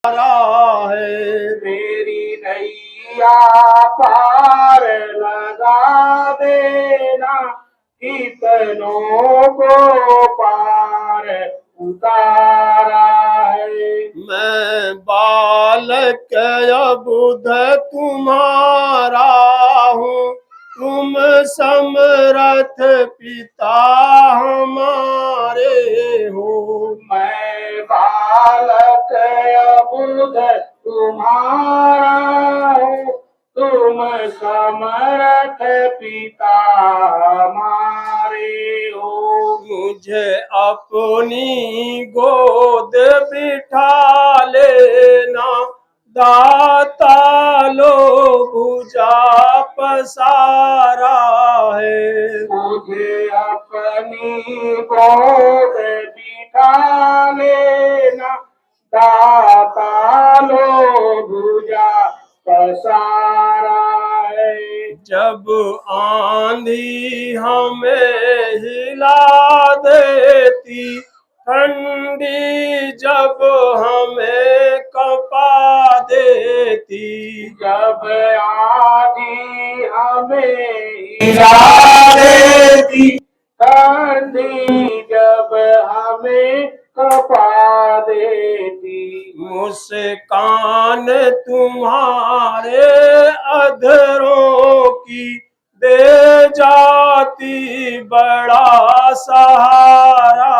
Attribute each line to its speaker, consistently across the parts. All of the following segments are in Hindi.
Speaker 1: रहा है।
Speaker 2: मेरी नैया पार लगा देना, कितनों को पार उतारा है।
Speaker 1: मैं बालक अबुध तुम्हारा हूँ, तुम समर्थ पिता हमारे हो।
Speaker 2: मैं बालक अबुध तुम्हारा हूँ, तुम समर्थ पिता हमारे हो।
Speaker 1: मुझे अपनी गोद बिठा लेना, दाता लो भुजा पसारा है।
Speaker 2: मुझे अपनी गोद बिठा लेना, दाता लो भुजा पसारा है।
Speaker 1: जब आंधी हमें हिला देती, ठंडी जब हमें कपा देती,
Speaker 2: जब आंधी हमें हिला देती, ठंडी जब हमें कपा देती,
Speaker 1: मुस्कान तुम्हारे अधरों की दे जाती बड़ा सहारा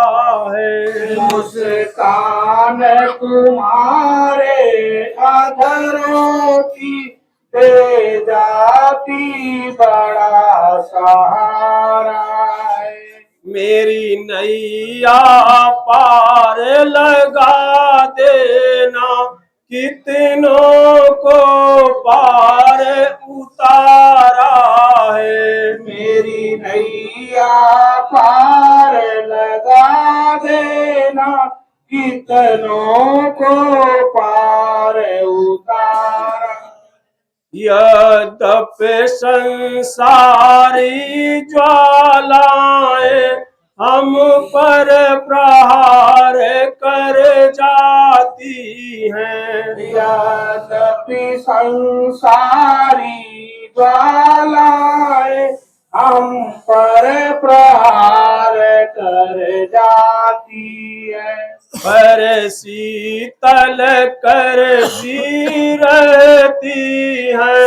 Speaker 1: है।
Speaker 2: मुस्कान तुम्हारे अधरों की दे जाती बड़ा सहारा है।
Speaker 1: मेरी नैया पार लगा देना, कितनों को पार उतारा है।
Speaker 2: मेरी नैया पार लगा देना, कितनों को पार उतारा।
Speaker 1: यद्यपि संसारी ज्वालाएं हम पर प्रहार कर जाती हैं,
Speaker 2: यद्यपि संसारी ज्वालाएं हम पर प्रहार कर जाती है,
Speaker 1: पर शीतल करती रहती है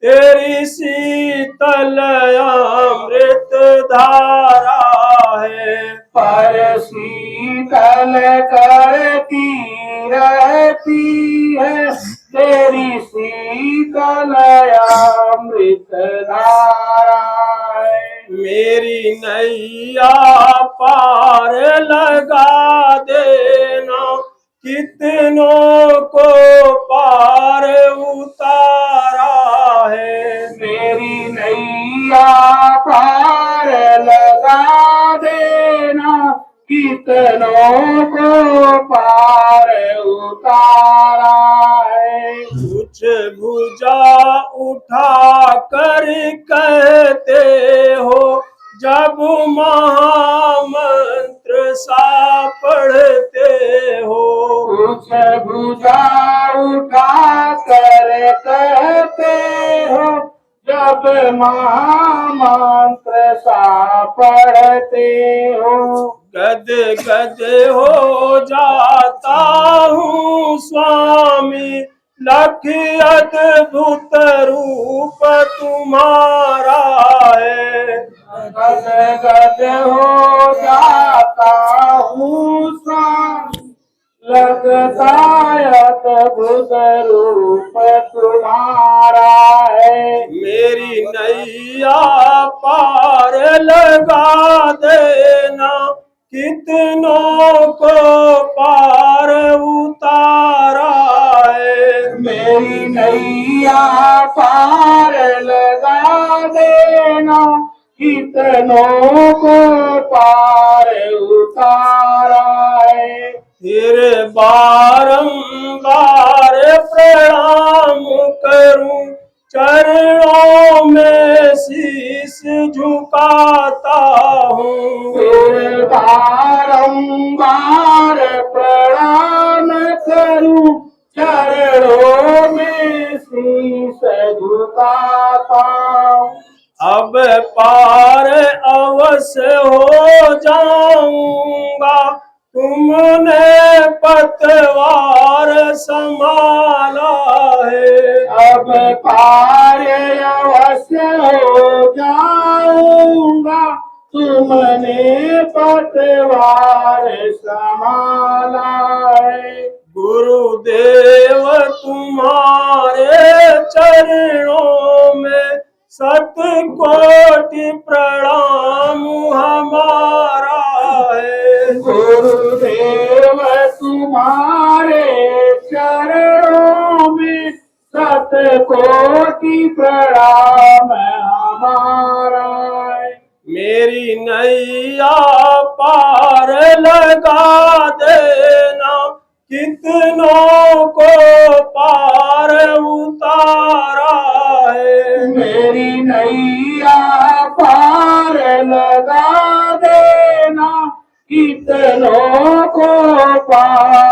Speaker 1: तेरी शीतल अमृत धारा है।
Speaker 2: पर शीतल करती रहती है तेरी शीतल अमृत धारा है।
Speaker 1: मेरी नैया पार लगा देना, कितनों को पार उतारा है।
Speaker 2: मेरी नैया पार लगा देना, कितनों को पार उतारा है।
Speaker 1: कुछ भुजा उठा कर कहते हो, जब महामंत्र सा पढ़ते हो।
Speaker 2: कुछ भुजा उठा कर कहते हो, जब महामंत्र सा पढ़ते हो।
Speaker 1: गद गद हो जाता हूँ स्वामी, लख अद्भुत रूप तुम्हारा है।
Speaker 2: गद गद हो जाता हूँ स्वामी, लगता अद्भुत रूप तुम्हारा है।
Speaker 1: मेरी नैया पार लगा देना, कितनों को पार उतारा है।
Speaker 2: मेरी नैया पार लगा देना, कितनों को पार उतारा है।
Speaker 1: फिर बारंबार प्रणाम करूं, चरणों में शीश झुकाता हूँ।
Speaker 2: फिर बारंबार प्रणाम करूं, चरणों में शीश झुकाता हूँ।
Speaker 1: अब पार अवश्य हो जाऊंगा, तुमने पतवार संभाला है।
Speaker 2: अब पार अवश्य हो जाऊंगा, तुमने पतवार संभाला है।
Speaker 1: गुरुदेव तुम्हारे चरणों में सत कोटि प्रणाम हमारा है।
Speaker 2: गुरुदेव तुम्हारे चरणों में सत कोटि प्रणाम हमारा है।
Speaker 1: मेरी नैया पार लगा देना, कितनों को पार उतारा है।
Speaker 2: मेरी नैया पार लगा देना, कितनों को पार